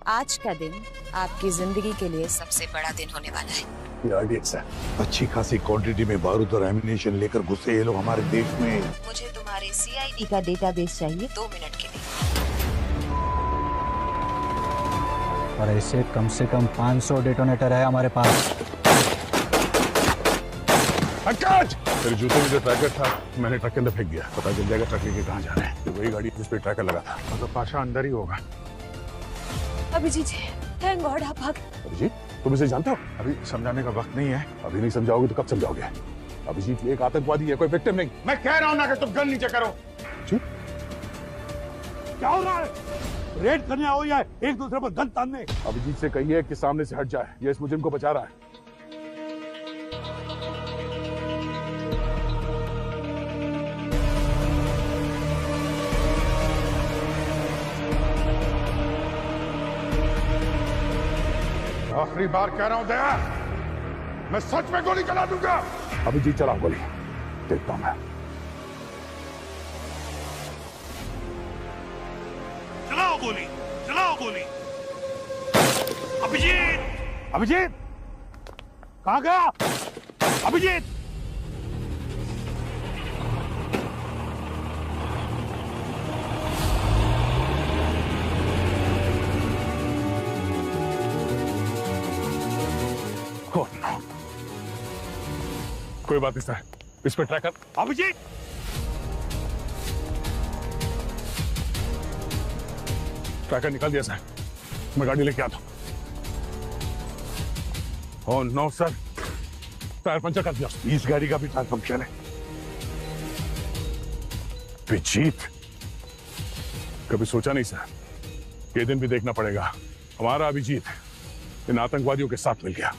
आज का दिन आपकी जिंदगी के लिए सबसे बड़ा दिन होने वाला है। अच्छी खासी क्वांटिटी में बारूद और एमिनेशन लेकर घुसे ये लोग हमारे देश में। मुझे तुम्हारे सीआईडी का डेटाबेस चाहिए 2 मिनट के लिए। और ऐसे कम से कम 500 डेटोनेटर है हमारे पास। तेरे जूते में जो ट्रैकर था मैंने ट्रक के अंदर फेंक दिया। पता चल जाएगा ट्रक लेके कहाँ जा रहे हैं। तो वही गाड़ी जिस पे ट्रैकर लगा था। मतलब पाशा अंदर ही होगा। अभिजीत जी, थैंक गॉड आप भाग। अभिजीत, तुम इसे जानते हो? अभी समझाने का वक्त नहीं है। अभी नहीं समझाओगे तो कब समझाओगे? अभिजीत एक आतंकवादी है, कोई विक्टिम नहीं। मैं कह रहा हूं ना कि तुम गन नीचे करो। जी? क्या हो रहा है? रेड करने आओ या एक दूसरे पर गन तानने? अभिजीत से कहिए कि सामने से हट जाए। ये इस मुजरिम को बचा रहा है। आखिरी बार कह रहा हूं दया, मैं सच में गोली चला दूंगा। अभिजीत चलाओ गोली, देखता हूं मैं। चलाओ गोली, चलाओ गोली। अभिजीत, अभिजीत कहां गया? अभिजीत कोई बात नहीं सर, इस पे ट्रैकर। अभिजीत ट्रैकर निकाल दिया सर, मैं गाड़ी लेके आता हूं। Oh no sir, tyre puncture कर दिया। इस गाड़ी का भी टायर पंक्चर है। अभिजीत, कभी सोचा नहीं सर, ये दिन भी देखना पड़ेगा। हमारा अभिजीत इन आतंकवादियों के साथ मिल गया।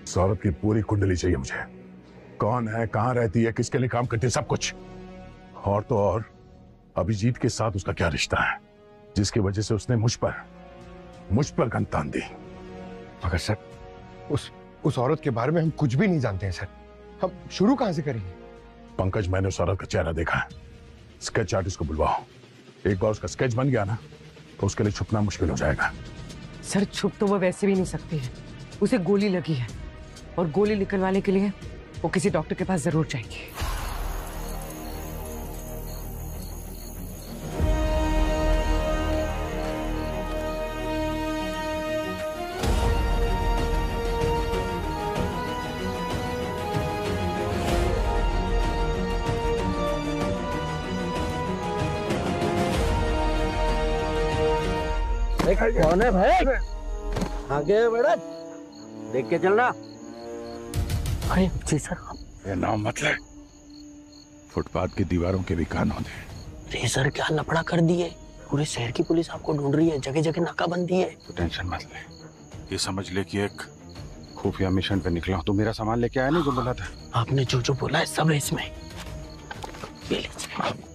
सौरभ की पूरी कुंडली चाहिए मुझे। कौन है, कहां रहती है, किसके लिए काम करती है, सब कुछ। और तो और अभिजीत के साथ उसका क्या रिश्ता है जिसकी वजह से उसने मुझ पर गन तान दी। मगर सर, उस औरत के बारे में हम कुछ भी नहीं जानते हैं सर। हम शुरू कहां से करेंगे? पंकज, मैंने उस औरत का चेहरा देखा है। स्केच आर्टिस्ट को बुलवाओ। एक बार उसका स्केच बन गया ना तो उसके लिए छुपना मुश्किल हो जाएगा। सर, छुप तो वो वैसे भी नहीं सकती है। उसे गोली लगी है और गोली निकलवाने के लिए वो किसी डॉक्टर के पास जरूर जाएगी। कौन है भाई? आगे बढ़, देख के चलना। अरे जी सर। ये नाम मत ले, फुटपाथ की दीवारों के भी कान होते। रे सर, क्या लफड़ा कर दिए। पूरे शहर की पुलिस आपको ढूंढ रही है, जगह जगह नाकाबंदी है। तो टेंशन मत ले, ये समझ ले कि एक खुफिया मिशन पे निकला हूं। तू मेरा सामान लेके आया नहीं जो बोला था? आपने जो जो बोला है सब है इसमें। ये लीजिए।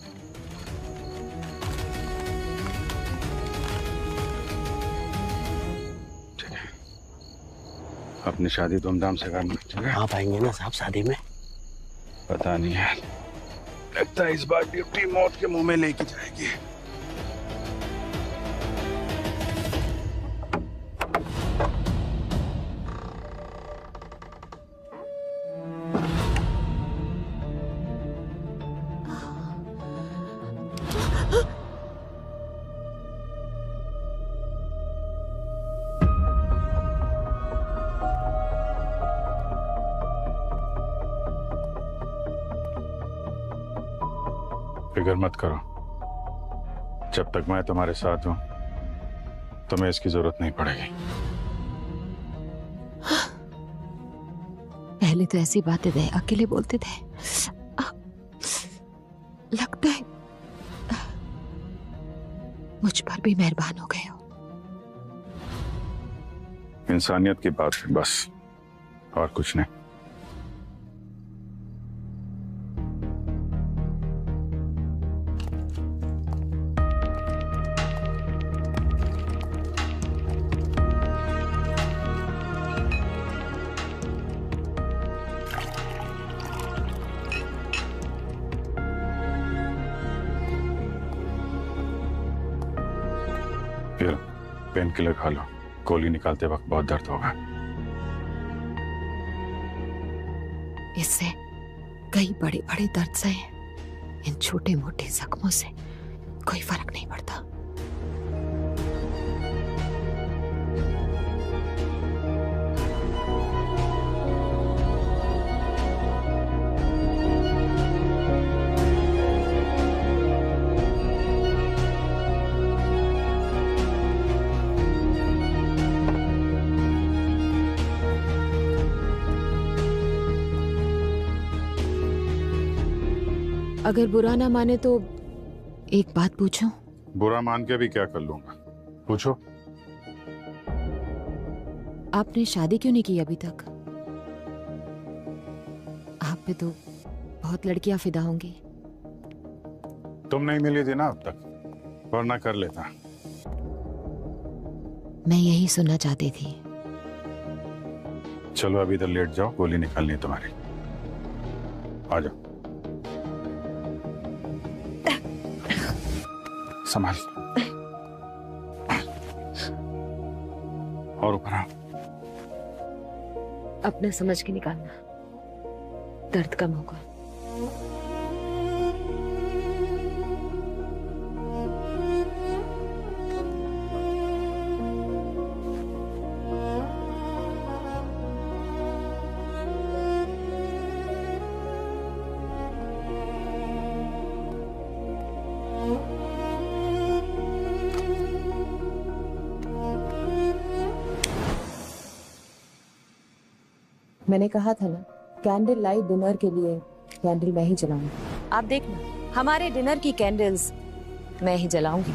अपनी शादी धूमधाम से करना, ठीक है? आप आएंगे ना साहब शादी में? पता नहीं है, लगता है इस बार ड्यूटी मौत के मुंह में लेके जाएगी। फिक्र मत करो, जब तक मैं तुम्हारे साथ हूं तुम्हें इसकी जरूरत नहीं पड़ेगी। पहले तो ऐसी बातें थे, अकेले बोलते थे। लगता है मुझ पर भी मेहरबान हो गए हो। इंसानियत की बात है बस, और कुछ नहीं। पेन किलर खा लो, गोली निकालते वक्त बहुत दर्द होगा। इससे कई बड़े बड़े दर्द से इन छोटे मोटे जख्मों से कोई फर्क नहीं पड़ता। अगर बुरा ना माने तो एक बात पूछूं? बुरा मान के भी क्या कर लूंगा, पूछो। आपने शादी क्यों नहीं की अभी तक? आप पे तो बहुत लड़कियां फिदा होंगी। तुम नहीं मिली थी ना अब तक, वरना कर लेता। मैं यही सुनना चाहती थी। चलो अभी इधर लेट जाओ, गोली निकालनी है तुम्हारी। आ जाओ, संभाल। और ऊपर आओ। अपने समझ के निकालना, दर्द कम होगा। मैंने कहा था ना, कैंडल लाइट डिनर के लिए कैंडल मैं ही जलाऊंगी। आप देखना, हमारे डिनर की कैंडल्स मैं ही जलाऊंगी।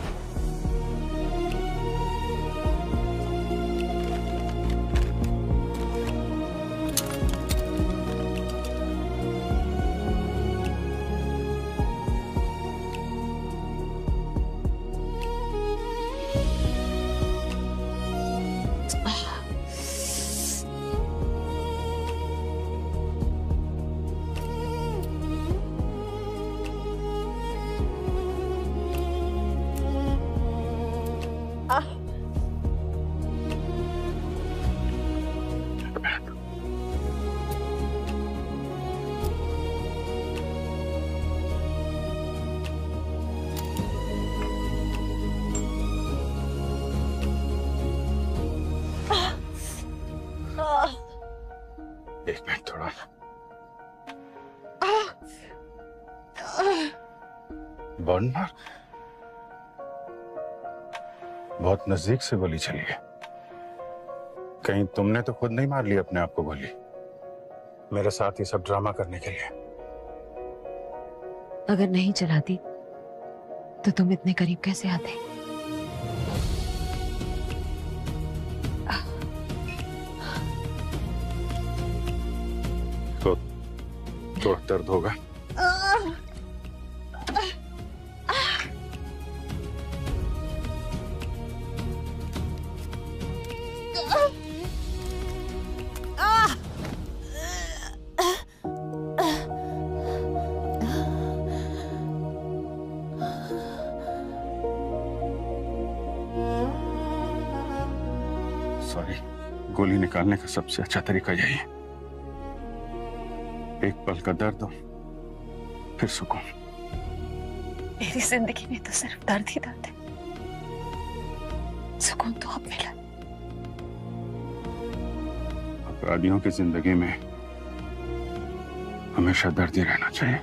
एक मिनट थोड़ा। बर्नर, बहुत नजदीक से गोली चली है। कहीं तुमने तो खुद नहीं मार ली अपने आप को गोली? मेरे साथ ये सब ड्रामा करने के लिए? अगर नहीं चलाती तो तुम इतने करीब कैसे आते? तो दर्द होगा। सॉरी, गोली निकालने का सबसे अच्छा तरीका यही है। एक पल का दर्द हो, फिर सुकून। मेरी जिंदगी में तो सिर्फ दर्द ही दर्द है। सुकून तो अब मिला। अपराधियों की जिंदगी में हमेशा दर्द ही रहना चाहिए।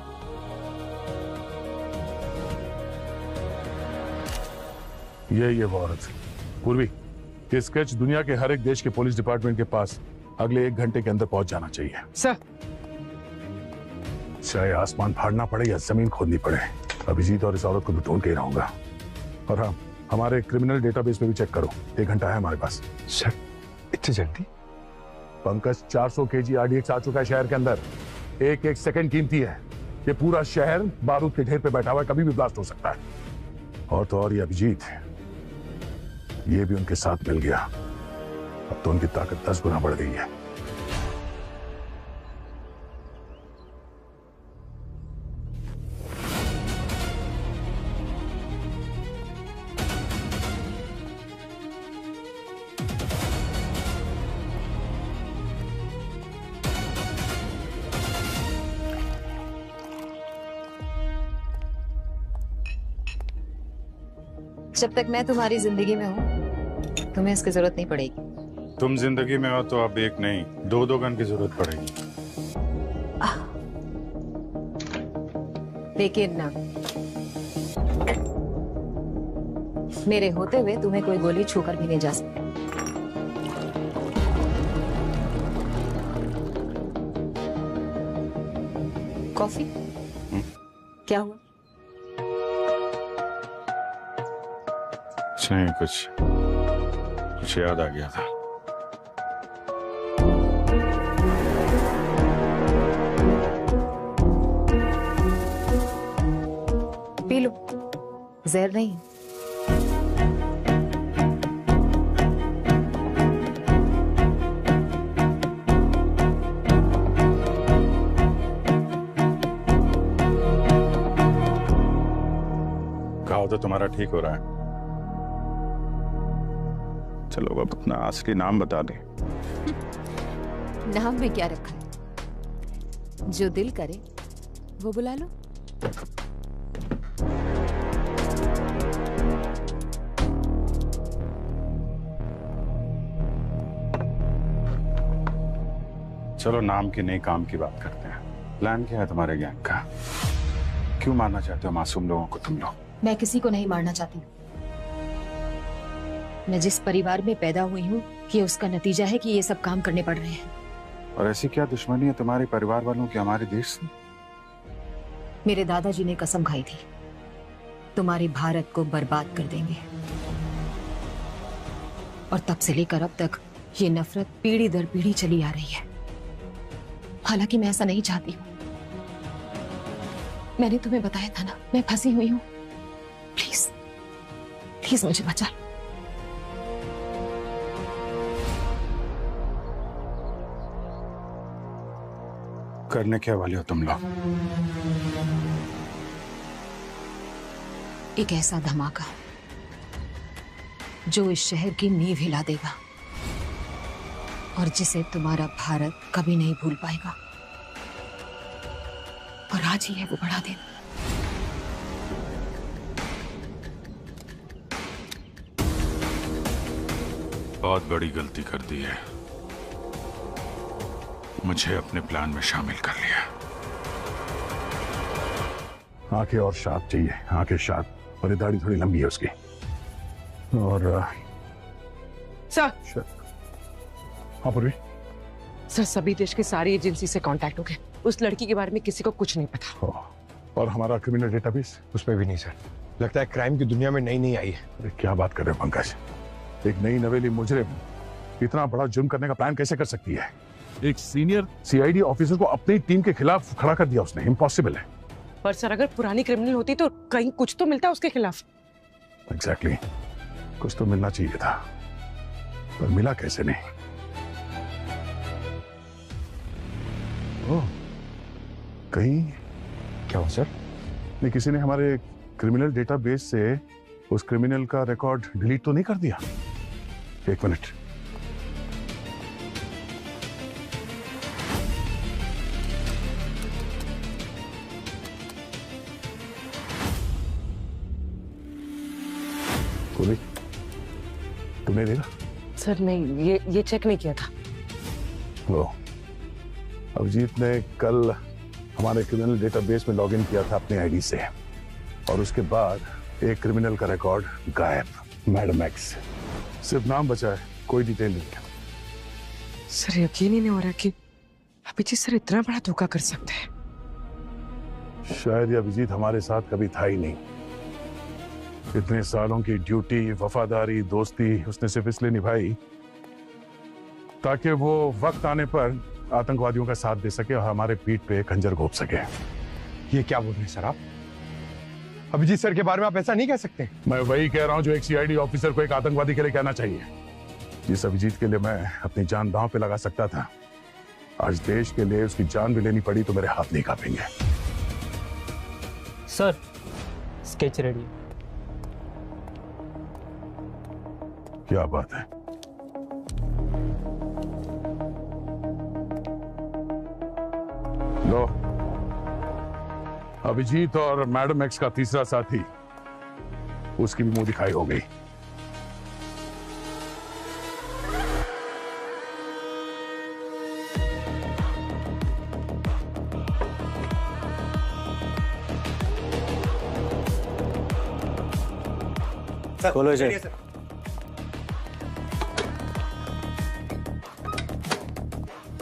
ये वो औरत पूर्वी, ये स्केच दुनिया के हर एक देश के पुलिस डिपार्टमेंट के पास अगले 1 घंटे के अंदर पहुंच जाना चाहिए। सर, चाहे आसमान फाड़ना पड़े या जमीन खोदनी पड़े, अभिजीत और इस औरत को तो ढूंढ के ही रहूंगा। और हाँ, हमारे क्रिमिनल डेटाबेस में भी चेक करो। 1 घंटा है हमारे पास। सर, इतनी जल्दी? पंकज, 400 केजी आरडीएक्स आ चुका है शहर के अंदर। एक एक सेकंड कीमती है। ये पूरा शहर बारूद के ढेर पे बैठा हुआ है, कभी भी ब्लास्ट हो सकता है। और तो और ये अभिजीत, ये भी उनके साथ मिल गया। अब तो उनकी ताकत 10 गुना बढ़ गई है। जब तक मैं तुम्हारी जिंदगी में हूँ तुम्हें इसकी जरूरत नहीं पड़ेगी। तुम जिंदगी में हो तो अब एक नहीं, दो दो गन की जरूरत पड़ेगी। लेकिन ना, मेरे होते हुए तुम्हें कोई गोली छूकर भी नहीं जा सकती। कॉफी? क्या हुआ? नहीं, कुछ याद आ गया था। पी लो, जहर नहीं है। घाव तो तुम्हारा ठीक हो रहा है। चलो अब अपना असली नाम बता दे। नाम में क्या रखा है? जो दिल करे वो बुला लो। चलो नाम की नहीं, काम की बात करते हैं। प्लान क्या है तुम्हारे गैंग का? क्यों मारना चाहते हो मासूम लोगों को तुम लोग? मैं किसी को नहीं मारना चाहती। मैं जिस परिवार में पैदा हुई हूँ ये उसका नतीजा है कि ये सब काम करने पड़ रहे हैं। और ऐसी क्या दुश्मनी है तुम्हारे परिवार वालों की हमारे देश से? मेरे दादाजी ने कसम खाई थी, तुम्हारे भारत को बर्बाद कर देंगे। और तब से लेकर अब तक ये नफरत पीढ़ी दर पीढ़ी चली आ रही है। हालांकि मैं ऐसा नहीं चाहती हूँ। मैंने तुम्हें बताया था ना, मैं फंसी हुई हूँ। प्लीज प्लीज मुझे बचा लो। करने क्या वाले हो तुम लोग? एक ऐसा धमाका जो इस शहर की नींव हिला देगा और जिसे तुम्हारा भारत कभी नहीं भूल पाएगा। और आज ही है वो बड़ा दिन। बहुत बड़ी गलती कर दी है, मुझे अपने प्लान में शामिल कर लिया। आंखें और शार्प चाहिए, आंखें शार्प, और ये दाढ़ी थोड़ी लंबी है उसकी। और सर, हाँ पूर्वी। सर सभी देश की सारी एजेंसी से कांटेक्ट हो गए। उस लड़की के बारे में किसी को कुछ नहीं पता। और हमारा क्रिमिनल डेटाबेस? उसमें भी नहीं सर। लगता है क्राइम की दुनिया में नई नई आई है। अरे क्या बात कर रहे हो पंकज? एक नई नवेली मुजरिम इतना बड़ा जुर्म करने का प्लान कैसे कर सकती है? एक सीनियर सीआईडी ऑफिसर को अपनी टीम के खिलाफ खड़ा कर दिया उसने। इम्पॉसिबल है। पर सर अगर पुरानी क्रिमिनल होती तो कहीं कुछ तो मिलता उसके खिलाफ। एग्जैक्टली, कुछ तो मिलना चाहिए था, पर मिला कैसे नहीं? ओह, कहीं क्या हो सर? नहीं, किसी ने हमारे क्रिमिनल डेटाबेस से उस क्रिमिनल का रिकॉर्ड डिलीट तो नहीं कर दिया? एक मिनट। पूरी, तुमने देखा? सर नहीं, ये चेक नहीं किया था। वो अभिजीत ने कल हमारे क्रिमिनल डेटाबेस में लॉगिन किया था अपने आईडी से, और उसके बाद एक क्रिमिनल का रिकॉर्ड गायब। मैडम एक्स, सिर्फ नाम बचा है, कोई डिटेल नहीं। सर यकीन ही नहीं हो रहा कि अभिजीत सर इतना बड़ा धोखा कर सकते हैं। शायद ये अभिजीत हमारे साथ कभी था ही नहीं। इतने सालों की ड्यूटी, वफादारी, दोस्ती उसने सिर्फ इसलिए निभाई ताकि वो वक्त आने पर आतंकवादियों का साथ दे सके और हमारे पीठ पे खंजर घोंप सके। ये क्या बोल रहे हैं सर आप? अभिजीत सर के बारे में आप ऐसा नहीं कह सकते। मैं वही कह रहा हूं जो एक सीआईडी ऑफिसर को एक आतंकवादी के लिए कहना चाहिए। जिस अभिजीत के लिए मैं अपनी जान दांव पे लगा सकता था, आज देश के लिए उसकी जान भी लेनी पड़ी तो मेरे हाथ नहीं कांपेंगे। Sir sketch ready. क्या बात है? लो, अभिजीत और मैडम एक्स का तीसरा साथी उसकी भी मुंह दिखाई हो गई। खोलो इसे।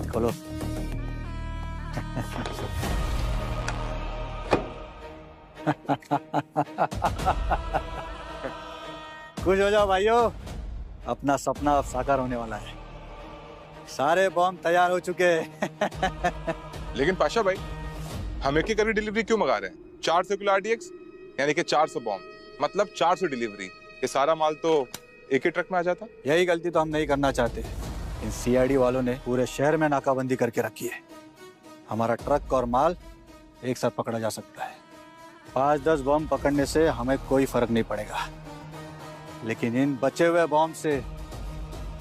खोलो। खुश हो जाओ भाइयों, अपना सपना अब साकार होने वाला है। सारे बॉम्ब तैयार हो चुके हैं। लेकिन पाशा भाई, हम एक ही डिलीवरी क्यों मंगा रहे हैं? 400 किलो RDX यानी कि 400 बॉम्ब, मतलब 400 डिलीवरी। ये सारा माल तो एक ही ट्रक में आ जाता। यही गलती तो हम नहीं करना चाहते। इन CID वालों ने पूरे शहर में नाकाबंदी करके रखी है। हमारा ट्रक और माल एक साथ पकड़ा जा सकता है। 5-10 बम पकड़ने से हमें कोई फर्क नहीं पड़ेगा, लेकिन इन बचे हुए बम से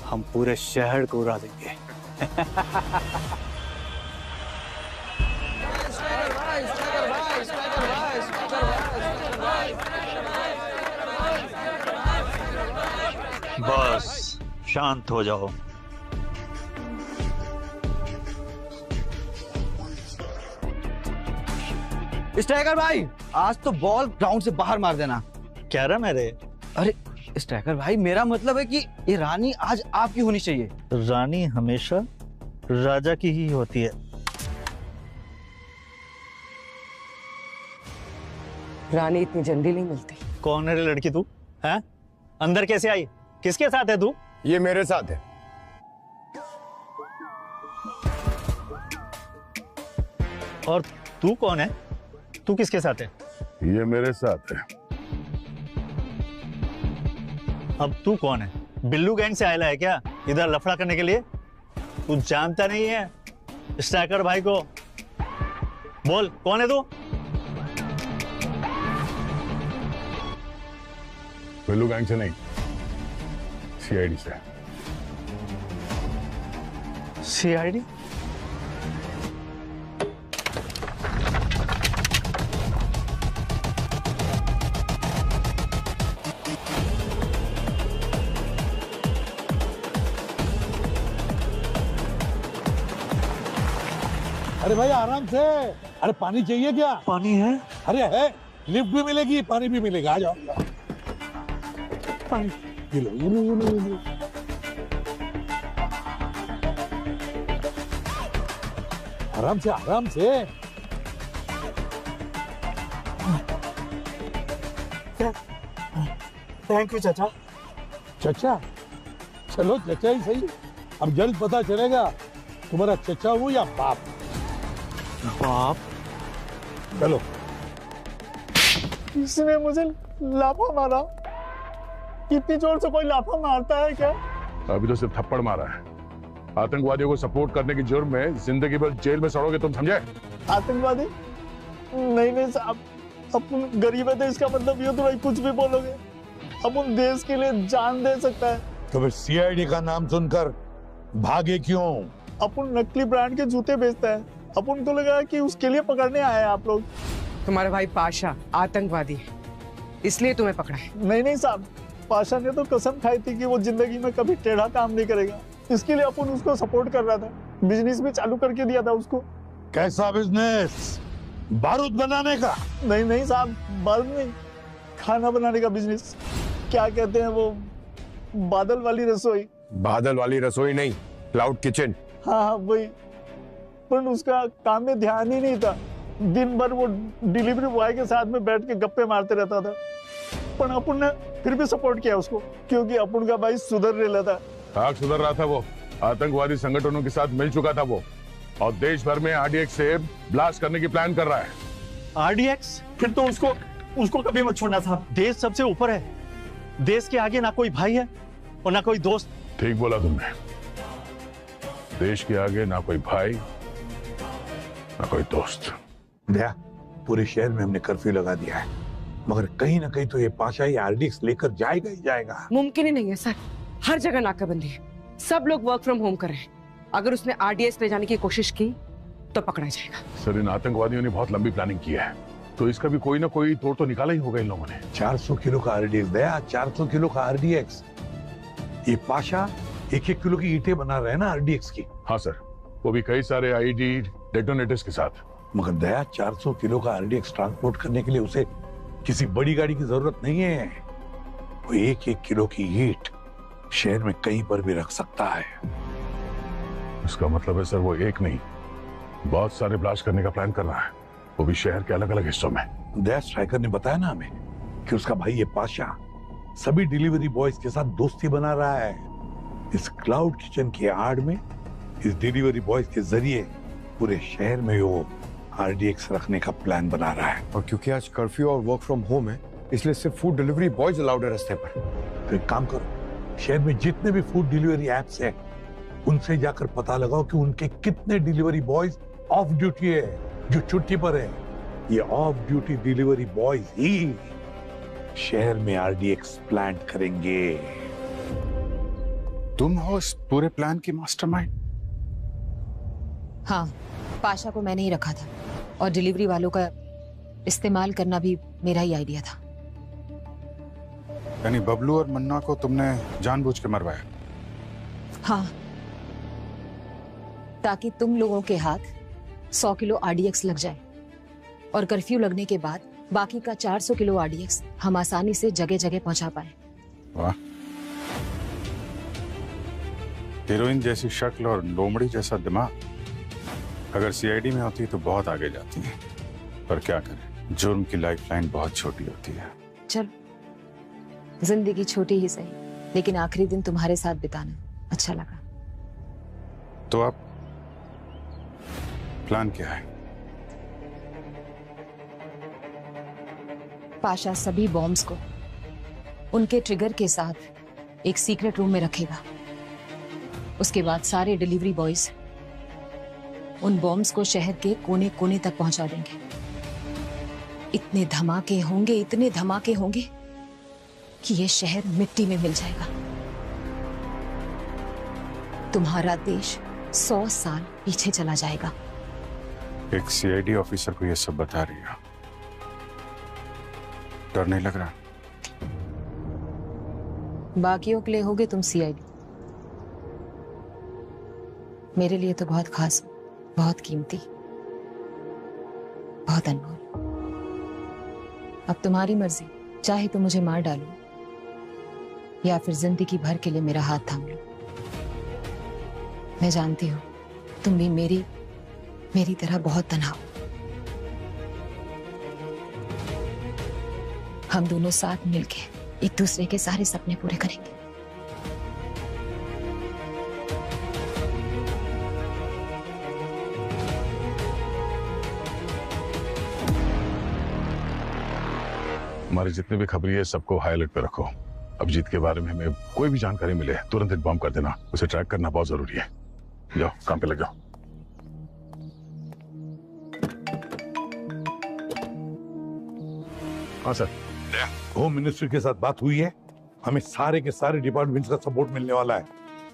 हम पूरे शहर को उड़ा देंगे। बस शांत हो जाओ। स्ट्राइकर भाई, आज तो बॉल ग्राउंड से बाहर मार देना। क्या रहा मेरे? अरे स्ट्राइकर भाई, मेरा मतलब है कि ये रानी आज आपकी होनी चाहिए। रानी हमेशा राजा की ही होती है। रानी इतनी जल्दी नहीं मिलती। कौन है रे लड़की तू? हैं? अंदर कैसे आई? किसके साथ है तू? ये मेरे साथ है। और तू कौन है? तू किसके साथ है? ये मेरे साथ है। अब तू कौन है? बिल्लू गैंग से आया है क्या इधर लफड़ा करने के लिए? तू जानता नहीं है स्ट्राइकर भाई को? बोल कौन है तू? बिल्लू गैंग से नहीं, CID से। CID? अरे भाई आराम से। अरे पानी चाहिए क्या? पानी है? अरे है, लिफ्ट भी मिलेगी, पानी भी मिलेगा। आ जाओ। पानी ये लो, ये लो, ये लो, ये लो। आराम से, आराम से। थैंक यू चाचा। चचा? चलो चचा ही सही। अब जल्द पता चलेगा तुम्हारा चचा हूँ या बाप। बाप? चलो। इसने मुझे लाफा मारा। कितनी जोर से कोई लाफा मारता है क्या? अभी तो सिर्फ थप्पड़ मारा है। आतंकवादियों को सपोर्ट करने की जुर्म में जिंदगी भर जेल में सड़ोगे तुम, समझे? आतंकवादी? नहीं साहब, अपन गरीब है तो इसका मतलब ये तो भाई कुछ भी बोलोगे। अपन देश के लिए जान दे सकता है। तो फिर CID का नाम सुनकर भागे क्यों? अपन नकली ब्रांड के जूते बेचता है। अपन को लगा कि उसके लिए पकड़ने आए हैं आप लोग। तुम्हारा भाई पाशा आतंकवादी है, इसलिए तुम्हें पकड़ा है। नहीं साहब, पाशा ने तो कसम खाई थी कि वो जिंदगी में कभी टेढ़ा काम नहीं करेगा। इसके लिए अपन उसको सपोर्ट कर रहा था। बिजनेस भी चालू करके दिया था उसको। कैसा बिजनेस? बारूद बनाने का? नहीं साहब, बारूद नहीं, खाना बनाने का बिजनेस। क्या कहते हैं वो, बादल वाली रसोई। बादल वाली रसोई नहीं, क्लाउड किचन। हाँ वही। पर उसका काम में ध्यान ही नहीं था। दिन भर वो डिलीवरी बॉय के साथ में बैठ के गप्पे मारते रहता था। पर अपन ने फिर भी सपोर्ट किया उसको, क्योंकि अपन का भाई सुधर रहा था। हाँ, सुधर रहा था वो। आतंकवादी संगठनों के साथ मिल चुका था वो, और देश भर में RDX से ब्लास्ट करने की प्लान कर रहा है। RDX? फिर तो उसको कभी मत छोड़ना था। देश सबसे ऊपर है। देश के आगे ना कोई भाई है और ना कोई दोस्त। ठीक बोला तुमने। देश के आगे ना कोई भाई ना कोई दोस्त। दया, पूरे शहर में हमने कर्फ्यू लगा दिया है, मगर कहीं ना कहीं तो ये पाशा ही RDX लेकर जाएगा ही जाएगा। मुमकिन ही नहीं है सर, हर जगह नाकाबंदी है, सब लोग वर्क फ्रॉम होम कर रहे हैं। अगर उसने RDX ले जाने की कोशिश की तो पकड़ा जाएगा। सर, इन आतंकवादियों ने बहुत लंबी प्लानिंग की है। तो इसका भी कोई ना कोई तोड़ तो निकाला ही होगा इन लोगों ने। 400 किलो का आरडीएक्स दया, 400 किलो का आरडीएक्स। ये पाशा 1-1 किलो की ईंटें बना रहे हैं ना आरडीएक्स की। हाँ सर, वो भी कई सारे आईडी डेटोनेटर्स के साथ। मगर दया 400 किलो का आरडीएक्स ट्रांसपोर्ट करने के लिए उसे किसी बड़ी गाड़ी की जरूरत नहीं है। वो 1-1 किलो की ईंट शहर में कहीं पर भी रख सकता है। इसका मतलब है सर वो एक नहीं, बहुत सारे ब्लास्ट करने का प्लान कर रहा है, वो भी शहर के अलग अलग हिस्सों में। दया स्ट्राइकर ने बताया ना हमें कि उसका भाई ये पाशा सभी डिलीवरी बॉयज के साथ दोस्ती बना रहा है। इस क्लाउड किचन की आड़ में इस डिलीवरी बॉयज के जरिए पूरे शहर में वो आरडीएक्स रखने का प्लान बना रहा है। और क्योंकि आज कर्फ्यू और वर्क फ्रॉम होम है, इसलिए सिर्फ फूड डिलीवरी बॉयज अलाउड है रास्ते पर। तो एक काम करो, शहर में जितने भी फूड डिलीवरी एप्स हैं उनसे जाकर पता लगाओ कि उनके कितने डिलीवरी बॉयज ऑफ ड्यूटी है, जो छुट्टी पर है। ये ऑफ ड्यूटी डिलीवरी बॉयज ही शहर में आरडीएक्स प्लान करेंगे। तुम हो इस पूरे प्लान की मास्टरमाइंड? हाँ, पाशा को मैंने ही रखा था और डिलीवरी वालों का इस्तेमाल करना भी मेरा ही आइडिया था। यानी बबलू और मन्ना को तुमने जानबूझ के मरवाया? हाँ, ताकि तुम लोगों के हाथ 100 किलो आरडीएक्स लग जाए और कर्फ्यू लगने के बाद बाकी का 400 किलो आरडीएक्स हम आसानी से जगह जगह पहुंचा पाए। वाह, हीरोइन जैसी शक्ल और लोमड़ी जैसा दिमाग अगर सीआईडी में होती तो बहुत आगे जाती है, पर क्या करें, जुर्म की लाइफलाइन बहुत छोटी होती है। चल, जिंदगी छोटी ही सही, लेकिन आखिरी दिन तुम्हारे साथ बिताना अच्छा लगा। तो अब प्लान क्या है? पाशा सभी बॉम्ब्स को उनके ट्रिगर के साथ एक सीक्रेट रूम में रखेगा। उसके बाद सारे डिलीवरी बॉयज उन बॉम्ब्स को शहर के कोने कोने तक पहुंचा देंगे। इतने धमाके होंगे, इतने धमाके होंगे कि ये शहर मिट्टी में मिल जाएगा। तुम्हारा देश 100 साल पीछे चला जाएगा। एक सीआईडी ऑफिसर को ये सब बता रही है, डर नहीं लग रहा? बाकियों के लिए होगे तुम सीआईडी, मेरे लिए तो बहुत खास, बहुत कीमती, बहुत अनमोल। अब तुम्हारी मर्जी, चाहे तो मुझे मार डालो या फिर जिंदगी भर के लिए मेरा हाथ थाम लो। मैं जानती हूं तुम भी मेरी तरह बहुत तन्हा हो। हम दोनों साथ मिलके एक दूसरे के सारे सपने पूरे करेंगे। हमारे जितने भी खबरी है सबको हाई अलर्ट पे रखो। अभिजीत के बारे में हमें कोई भी जानकारी मिले तुरंत इन्फॉर्म कर देना, उसे ट्रैक करना बहुत जरूरी है। जाओ काम पे लग जाओ। हाँ सर, होम मिनिस्ट्री के साथ बात हुई है, हमें सारे के सारे डिपार्टमेंट्स का सपोर्ट मिलने वाला है,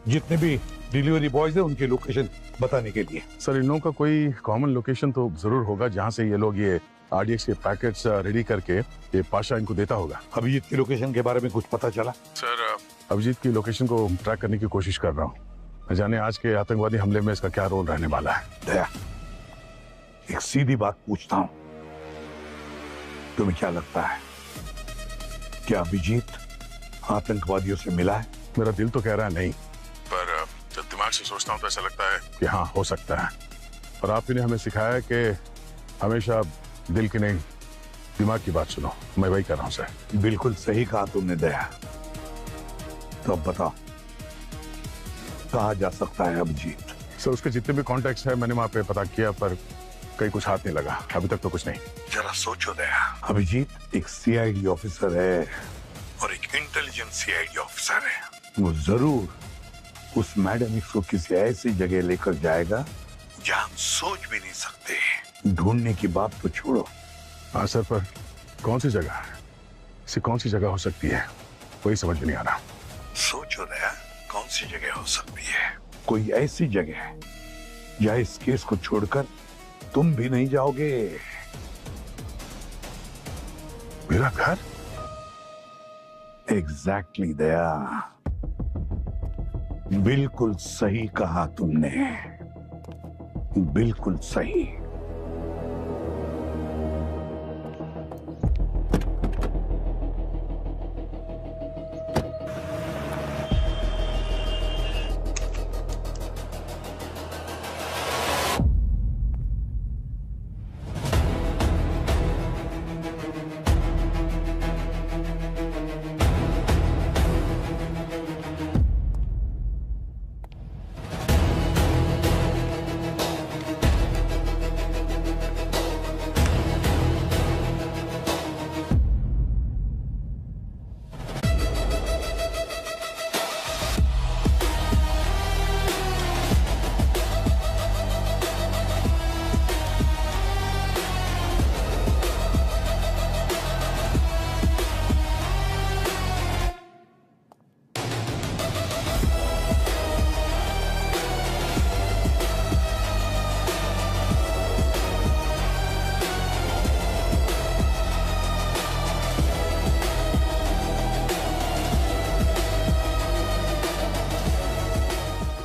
जितने भी डिलीवरी बॉयज हैं उनकी लोकेशन बताने के लिए। सर, इन लोगों का कोई कॉमन लोकेशन तो जरूर होगा जहां से ये लोग ये आरडीएक्स के पैकेट्स रेडी करके ये पाशा इनको देता होगा। अभिजीत की लोकेशन के बारे में कुछ पता चला? सर, अभिजीत की लोकेशन को ट्रैक करने की कोशिश कर रहा हूँ, न जाने आज के आतंकवादी हमले में इसका क्या रोल रहने वाला है। दया, एक सीधी बात पूछता हूँ, तुम्हें क्या लगता है क्या अभिजीत आतंकवादियों से मिला है? मेरा दिल तो कह रहा है नहीं, पर जब दिमाग से सोचता हूँ तो ऐसा लगता है कि हाँ, हो सकता है। और आप ही ने हमें सिखाया है कि हमेशा दिल की नहीं दिमाग की बात सुनो, मैं वही कर रहा हूँ सर। बिल्कुल सही कहा तुमने दया। तो अब बताओ कहाँ जा सकता है अभिजीत? सर, उसके जितने भी कॉन्टेक्ट्स हैं मैंने वहाँ पे पता किया, पर कहीं कुछ हाथ नहीं लगा, अभी तक तो कुछ नहीं। जरा सोचो दया, अभिजीत एक सीआईडी ऑफिसर है और एक इंटेलिजेंट सीआईडी ऑफिसर है। वो जरूर उस मैडम एक्स को किसी ऐसी जगह लेकर जाएगा जहां हम सोच भी नहीं सकते। ढूंढने की बात तो छोड़ो। हाँ सर, पर कौन सी जगह है, ऐसी कौन सी जगह हो सकती है, वही समझ में नहीं आ रहा। सोचो दया, कौन सी जगह हो सकती है? कोई ऐसी जगह जहां इस केस को छोड़कर तुम भी नहीं जाओगे। मेरा घर? एग्जैक्टली दया, बिल्कुल सही कहा तुमने, बिल्कुल सही।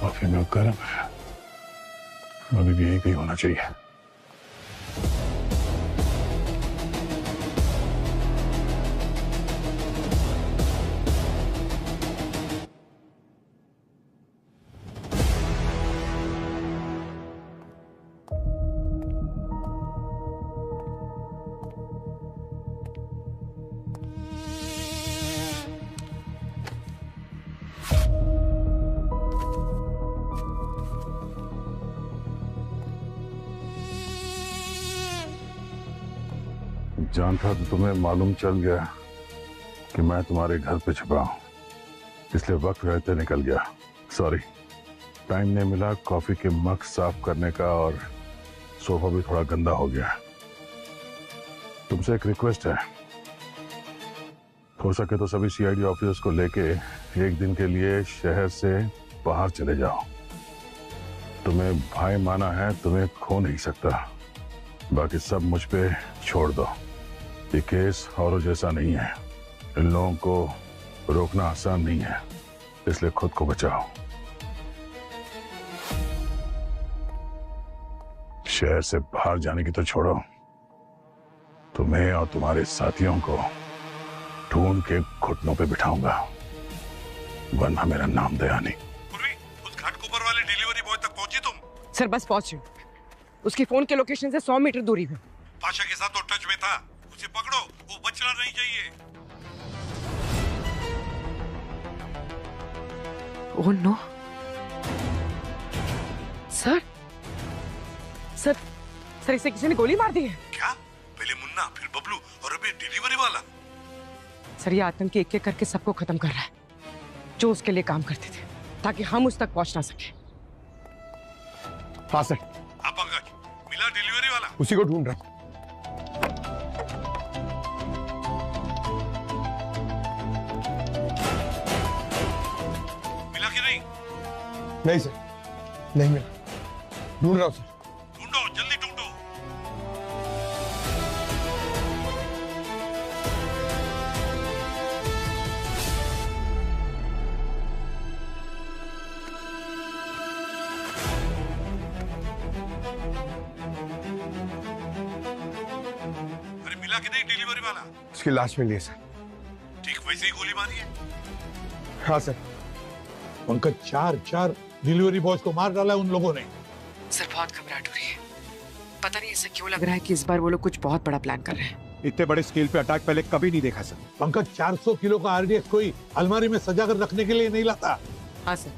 कॉफी में गर्म है, अभी भी एक ही होना चाहिए। जान था तो तुम्हें मालूम चल गया कि मैं तुम्हारे घर पे छुपा हूं, इसलिए वक्त रहते निकल गया। सॉरी, टाइम नहीं मिला कॉफी के मग साफ करने का, और सोफा भी थोड़ा गंदा हो गया। तुमसे एक रिक्वेस्ट है, हो सके तो सभी सीआईडी ऑफिसर्स को लेके एक दिन के लिए शहर से बाहर चले जाओ। तुम्हें भाई माना है, तुम्हें खो नहीं सकता, बाकी सब मुझ पे छोड़ दो। ये केस औरों जैसा नहीं है, इन लोगों को रोकना आसान नहीं है, इसलिए खुद को बचाओ। शहर से बाहर जाने की तो छोड़ो, तुम्हें और तुम्हारे साथियों को ढूंढ के घुटनों पे बिठाऊंगा, वरना मेरा नाम दया नहीं। उस घाटकोपर वाले डिलीवरी बॉय तक पहुंची तुम? सर बस पहुंचे, उसकी फोन के लोकेशन से 100 मीटर दूरी पे। पाशा के साथ तो टच में था, उसे पकड़ो, वो बचना नहीं चाहिए। Oh no sir, sir sir इसे किसी ने गोली मार दी है। क्या? पहले मुन्ना, फिर बबलू और अभी डिलीवरी वाला। सर ये आतंकी एक एक करके सबको खत्म कर रहा है जो उसके लिए काम करते थे, ताकि हम उस तक पहुंच ना सके। हाँ सर। आप पंकज, मिला डिलीवरी वाला? उसी को ढूंढ रहा हूं। मिला कि नहीं? नहीं सर, नहीं मिला, ढूंढ रहा हूं सर। ढूंढो, जल्दी ढूंढो। अरे मिला कि नहीं डिलीवरी वाला? उसकी लाश मिली है सर। ठीक वैसे ही गोली मारी है? हाँ सर। पंकज, 4 डिलीवरी बॉयज को मार डाला है उन लोगों ने। सर बहुत घबराहट हो रही है, पता नहीं ऐसा क्यों लग रहा है कि इस बार वो लोग कुछ बहुत बड़ा प्लान कर रहे हैं। इतने बड़े स्केल पे अटैक पहले कभी नहीं देखा सर। पंकज, 400 किलो का आरडीएक्स कोई अलमारी में सजा कर रखने के लिए नहीं लाता। हाँ सर,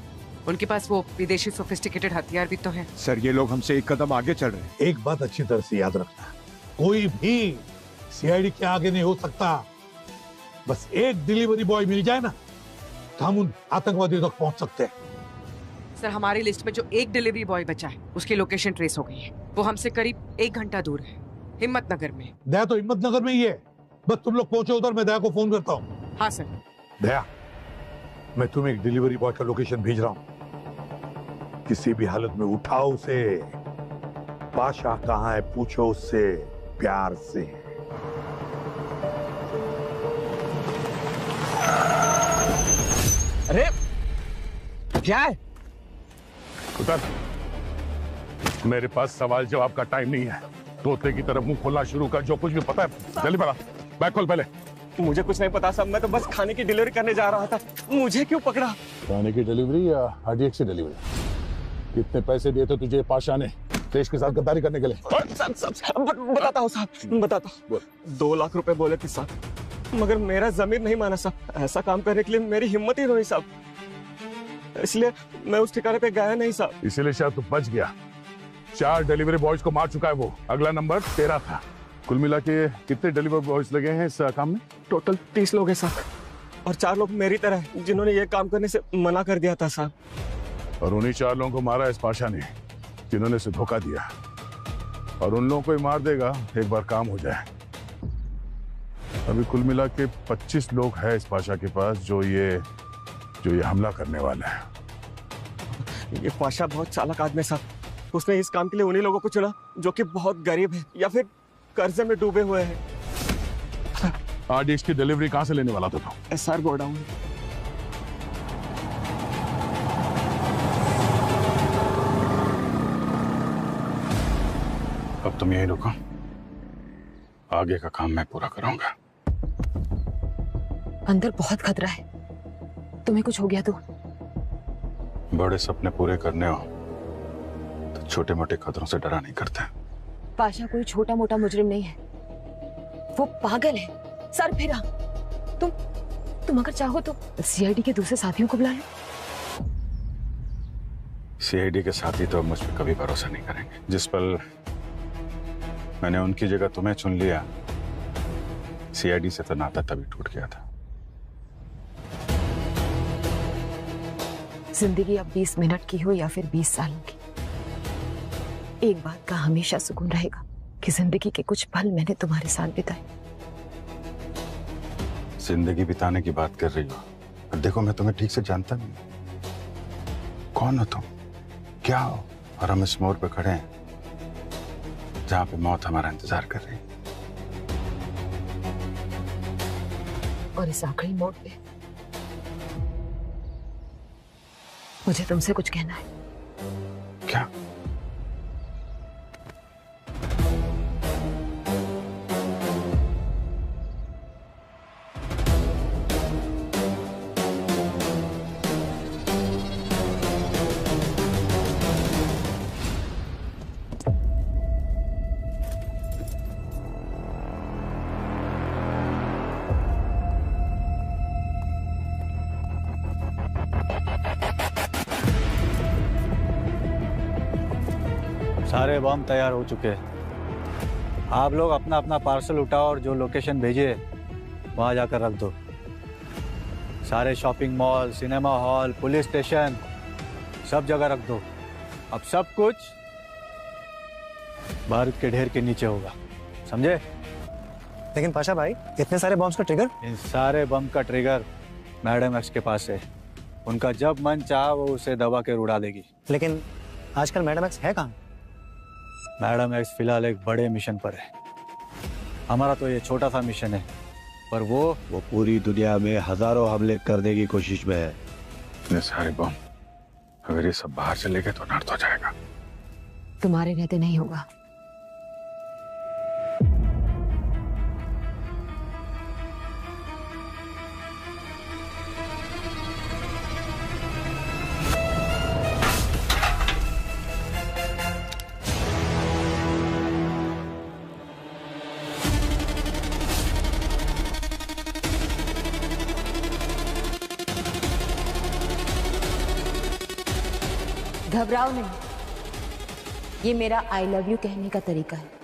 उनके पास वो विदेशी सोफिस्टिकेटेड हथियार भी तो हैं। सर ये लोग हमसे एक कदम आगे चल रहे हैं। एक बात अच्छी तरह से याद रखना, कोई भी सीआईडी के आगे नहीं हो सकता। बस एक डिलीवरी बॉय मिल जाए ना, तो हम उन आतंकवादियों तक पहुंच सकते हैं। सर हमारी लिस्ट में जो एक डिलीवरी बॉय बचा है उसकी लोकेशन ट्रेस हो गई है, वो हमसे करीब 1 घंटा दूर है, हिम्मत नगर में। दया तो हिम्मत नगर में ही है, बस तुम लोग पहुंचो उधर, मैं दया को फोन करता हूँ। हाँ सर। दया, मैं तुम्हें एक डिलीवरी बॉय का लोकेशन भेज रहा हूँ, किसी भी हालत में उठाओ उसे। पाशा कहाँ है पूछो उससे प्यार से। अरे क्या है? उतर। मेरे पास सवाल जवाब का टाइम नहीं है। तोते की तरफ मुंह खोलना शुरू कर। जो कुछ भी पता है जल्दी बता। बैग खोल पहले। मुझे कुछ नहीं पता साहब, मैं तो बस खाने की डिलीवरी करने जा रहा था। मुझे क्यों पकड़ा? खाने की डिलीवरी या आरडीएक्स की डिलीवरी? कितने पैसे दिए थे तुझे पाशा ने देश के साथ गद्दारी करने के लिए? बताता हूँ साहब, बताता हूँ। 2 लाख रुपए बोले थे साहब, मगर मेरा जमीर नहीं माना साहब। ऐसा काम करने के लिए मेरी हिम्मत ही नहीं साहब, इसलिए मैं उस ठिकाने पे गया नहीं साहब। इसीलिए शायद तू बच गया। 4 डिलीवरी बॉयज को मार चुका है वो। अगला नंबर 13 था। कुल मिला के कितने डिलीवरी बॉयज लगे हैं इस काम में? टोटल 30 लोग हैं साहब, और 4 लोग मेरी तरह हैं जिन्होंने ये काम करने से मना कर दिया था साहब। और उन्हीं 4 लोगों को मारा इस पाशा ने जिन्होंने इसे धोखा दिया, और उन लोगों को ही मार देगा एक बार काम हो जाए। अभी कुल मिला के 25 लोग हैं इस पाशा के पास जो ये हमला करने वाला है। ये पाशा बहुत चालाक आदमी साहब। उसने इस काम के लिए उन्हीं लोगों को चुना जो कि बहुत गरीब है या फिर कर्जे में डूबे हुए हैं। आरडीएक्स की डिलीवरी कहां से लेने वाला था तू? SR godown. अब तुम यहीं रुको, आगे का काम मैं पूरा करूंगा। अंदर बहुत खतरा है, तुम्हें कुछ हो गया तो? बड़े सपने पूरे करने हो तो छोटे मोटे खतरों से डरा नहीं करते। पाशा कोई छोटा मोटा मुजरिम नहीं है, वो पागल है, सर फिरा। तुम अगर चाहो तो सीआईडी के दूसरे साथियों को बुला लो। सीआईडी के साथी तो मुझ पर कभी भरोसा नहीं करेंगे। जिस पल मैंने उनकी जगह तुम्हें चुन लिया, सीआईडी से तो नाता तभी टूट गया था। जिंदगी अब 20 मिनट की हो या फिर 20 सालों की, एक बात का हमेशा सुकून रहेगा कि जिंदगी के कुछ पल मैंने तुम्हारे साथ बिताए। जिंदगी बिताने की बात कर रही हो, और देखो मैं तुम्हें ठीक से sayanta नहीं। कौन हो तुम, क्या हो? और हम इस मोड़ पे खड़े हैं जहां पे मौत हमारा इंतजार कर रही है। और इस आखिरी मोड़ पे मुझे तुमसे कुछ कहना है। क्या? सारे बम तैयार हो चुके हैं। आप लोग अपना अपना पार्सल उठाओ और जो लोकेशन भेजे वहां जाकर रख दो। सारे shopping mall, cinema hall, police station, सब जगह रख दो। अब सब कुछ बारूद के ढेर के नीचे होगा, समझे? लेकिन पाशा भाई, इतने सारे बम्स का ट्रिगर? इन सारे बम का ट्रिगर मैडम एक्स के पास है। उनका जब मन चाहा वो उसे दबा के उड़ा देगी। लेकिन आजकल मैडम एक्स है कहाँ? मैडम एक्स फिलहाल एक बड़े मिशन पर है। हमारा तो ये छोटा सा मिशन है, पर वो पूरी दुनिया में हजारों हमले करने की कोशिश में है। इतने सारे बम अगर ये सब बाहर चले गए तो नर्द हो जाएगा। तुम्हारे रहते नहीं होगा। घबराओ नहीं, ये मेरा आई लव यू कहने का तरीका है।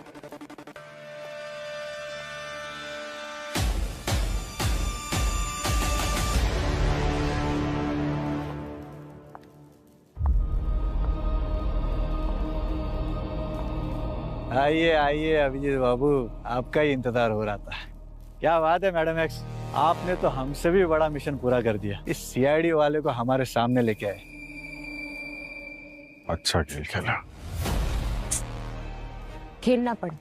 आइए आइए अभिजीत बाबू, आपका ही इंतजार हो रहा था। क्या बात है मैडम एक्स, आपने तो हमसे भी बड़ा मिशन पूरा कर दिया। इस सीआईडी वाले को हमारे सामने लेके आए। अच्छा खेल खेला। खेलना पड़े,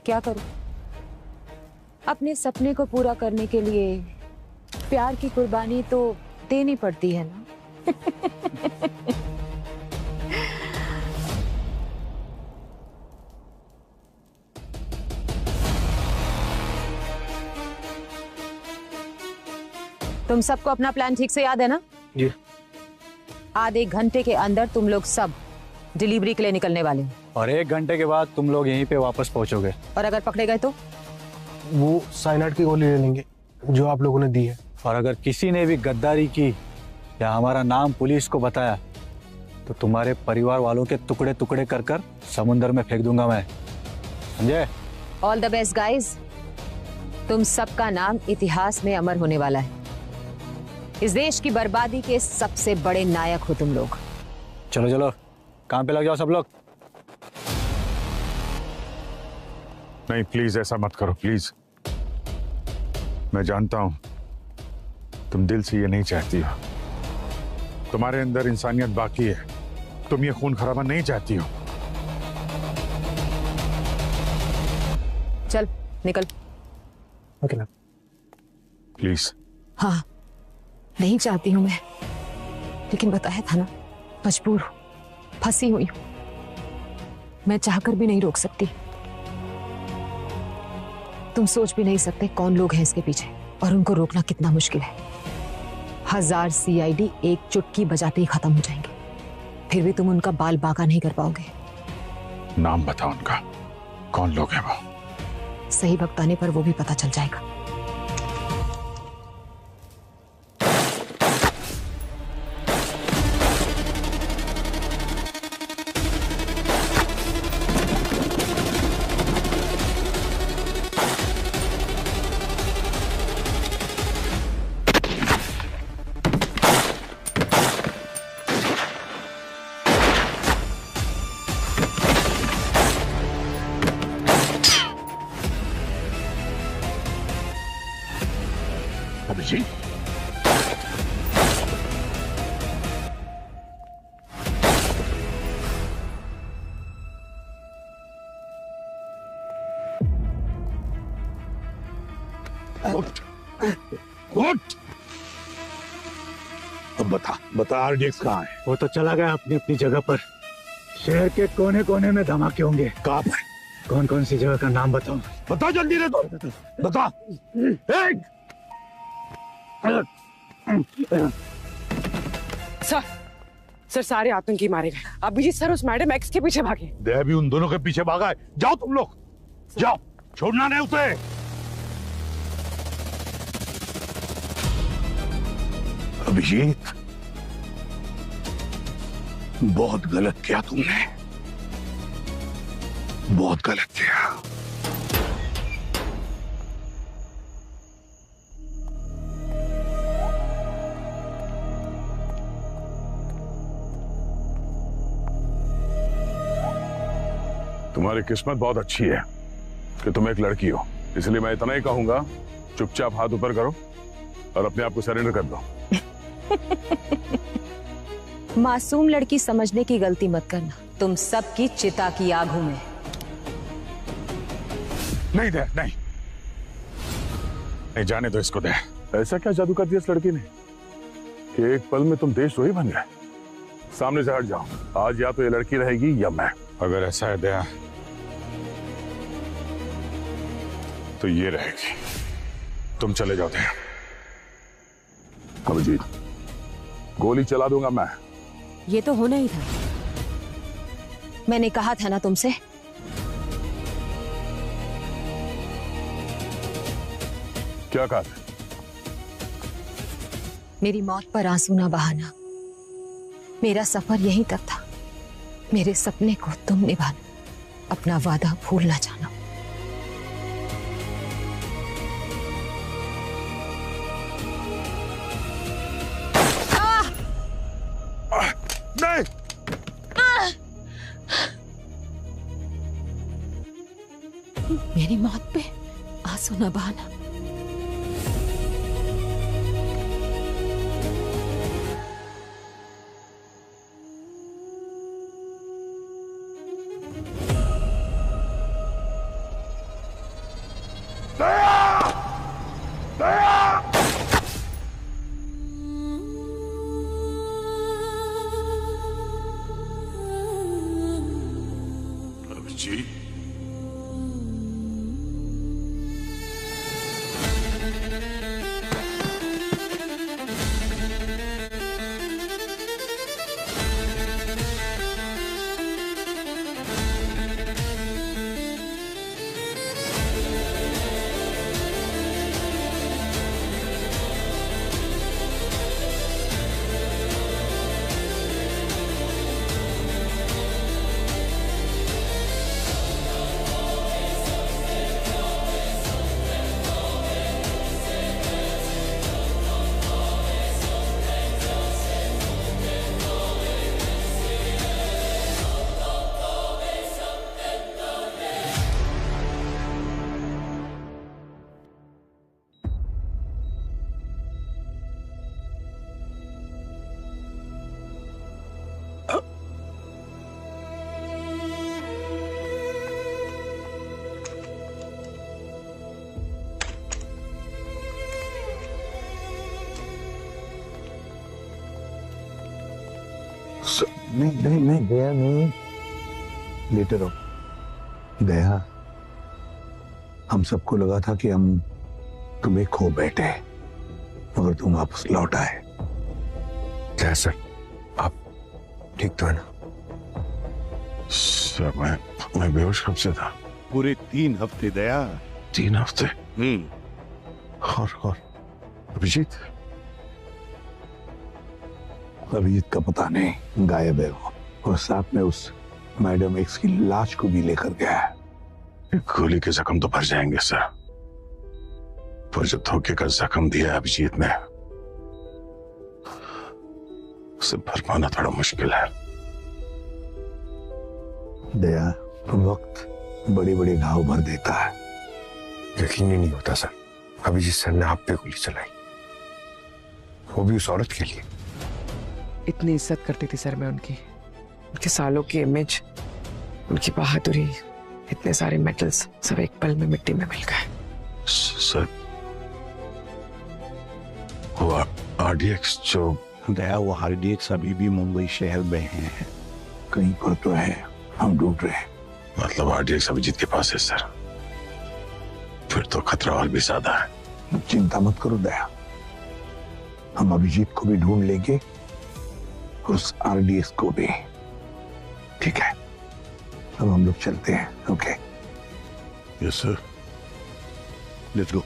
क्या करूं? अपने सपने को पूरा करने के लिए प्यार की कुर्बानी तो देनी पड़ती है ना। तुम सबको अपना प्लान ठीक से याद है ना? जी। आधे घंटे के अंदर तुम लोग सब डिलीवरी के लिए निकलने वाले हो। और 1 घंटे के बाद तुम लोग यहीं पे वापस पहुंचोगे। और अगर पकड़े गए तो? वो साइनाइड की गोली ले लेंगे जो आप लोगों ने दी है। और अगर किसी ने भी गद्दारी की या हमारा नाम पुलिस को बताया तो तुम्हारे परिवार वालों के टुकड़े टुकड़े कर कर समुद्र में फेंक दूंगा मैं, समझे? All the best guys. तुम सबका नाम इतिहास में अमर होने वाला है। इस देश की बर्बादी के सबसे बड़े नायक हो तुम लोग। चलो चलो काम पे लग जाओ सब लोग। नहीं प्लीज ऐसा मत करो प्लीज। मैं जानता हूं तुम दिल से ये नहीं चाहती हो। तुम्हारे अंदर इंसानियत बाकी है। तुम ये खून खराबा नहीं चाहती हो। चल निकल। Okay ma'am. प्लीज। हाँ नहीं चाहती हूं मैं, लेकिन बताया था ना, मजबूर हूं, फंसी हुई हूं। मैं चाहकर भी नहीं रोक सकती। तुम सोच भी नहीं सकते कौन लोग हैं इसके पीछे और उनको रोकना कितना मुश्किल है। 1000 CID एक चुटकी बजाते ही खत्म हो जाएंगे, फिर भी तुम उनका बाल बांका नहीं कर पाओगे। नाम बताओ उनका, कौन लोग हैं वो? सही वक्त आने पर वो भी पता चल जाएगा। अभिजीत, उठ। अब बता RDX कहाँ है? वो तो चला गया अपनी अपनी जगह पर। शहर के कोने कोने में धमाके होंगे। कहाँ पर? कौन कौन सी जगह का नाम बताऊं? बता जल्दी रे तो। बता। एक। सर सारे आतंकी मारे गए। अभिजीत सर उस मैडम एक्स के पीछे भागे। देह भी उन दोनों के पीछे भागा है। जाओ तुम लोग, जाओ, छोड़ना नहीं उसे। अभिजीत, बहुत गलत किया तुमने, बहुत गलत किया। तुम्हारी किस्मत बहुत अच्छी है कि तुम एक लड़की हो, इसलिए मैं इतना ही कहूंगा, चुपचाप हाथ ऊपर करो और अपने आप को सरेंडर कर दो। मासूम लड़की समझने की गलती मत करना। तुम सबकी चिता की आग हूं मैं। नहीं दे, नहीं, नहीं जाने दो इसको। दे, ऐसा क्या जादू कर दिया इस लड़की ने कि एक पल में तुम देशद्रोही बन गए? सामने से हट जाओ। आज या तो ये लड़की रहेगी या मैं। अगर ऐसा है दया तो ये रहेगी। तुम चले जाओ दया। अभिजीत, गोली चला दूंगा मैं। ये तो होना ही था। मैंने कहा था ना तुमसे। क्या कहा था? मेरी मौत पर आंसू ना बहाना। मेरा सफर यहीं तक था। मेरे सपने को तुम निभाना, अपना वादा भूल ना जाना। नहीं। मेरी मौत पे आंसू न बहाना। नहीं नहीं नहीं दया नहीं, लेटे रहो। दया, हम सबको लगा था कि हम तुम्हें खो बैठे, मगर तुम वापस लौट आए। क्या सर, आप ठीक तो है ना? सर मैं बेहोश कब से था? पूरे 3 हफ्ते दया। 3 हफ्ते? और अभिजीत? अभिजीत का पता नहीं, गायब है वो, और साथ में उस मैडम एक्स की लाश को भी लेकर गया है। गोली के जख्म तो भर जाएंगे सर, पर जो धोखे का जख्म दिया अभिजीत ने, उसे भर पाना थोड़ा मुश्किल है। दया, वक्त बड़े बड़े घाव भर देता है। यकीन ही नहीं होता सर, अभिजीत सर ने आप पे गोली चलाई, वो भी उस औरत के लिए। इतनी इज्जत करती थी सर मैं उनकी, उनके सालों की इमेज, उनकी बहादुरी, इतने सारे मेडल्स सब एक पल में मिट्टी में मिल गए। सर वो आरडीएक्स जो दया, वो आरडीएक्स अभी भी मुंबई शहर में है। कहीं पर तो है, हम ढूंढ रहे हैं। मतलब आरडीएक्स अभिजीत के पास है सर? फिर तो खतरा और भी ज्यादा है। चिंता मत करो दया, हम अभिजीत को भी ढूंढ लेंगे, उस आरडीएक्स को भी। ठीक है, अब हम लोग चलते हैं। Okay? Yes sir, let's go.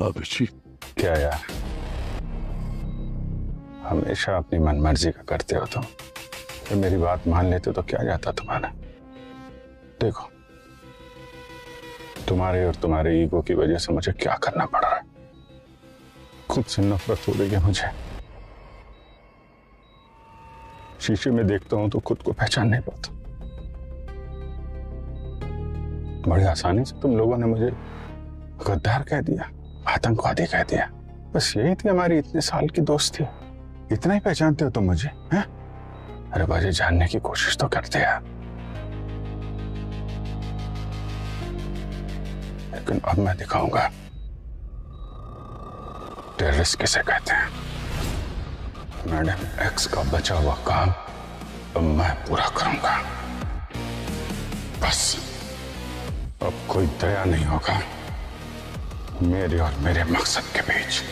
Abhijeet, क्या यार, हमेशा अपनी मनमर्जी का करते हो तुम। तो मेरी बात मान लेते तो क्या जाता तुम्हारा। देखो, तुम्हारे और तुम्हारे ईगो की वजह से मुझे क्या करना पड़ रहा है। खुद से नफरत हो रही है मुझे। शीशे में देखता हूं तो खुद को पहचान नहीं पाता। बड़ी आसानी से तुम लोगों ने मुझे गद्दार कह दिया, आतंकवादी कह दिया। बस यही थी हमारी इतने साल की दोस्ती। इतना ही पहचानते हो तुम मुझे, हैं? अरे मुझे जानने की कोशिश तो करते यार। लेकिन अब मैं दिखाऊंगा टेररिस्ट किसे कहते हैं। मैडम एक्स का बचा हुआ काम अब मैं पूरा करूंगा। बस अब कोई दया नहीं होगा मेरे और मेरे मकसद के बीच।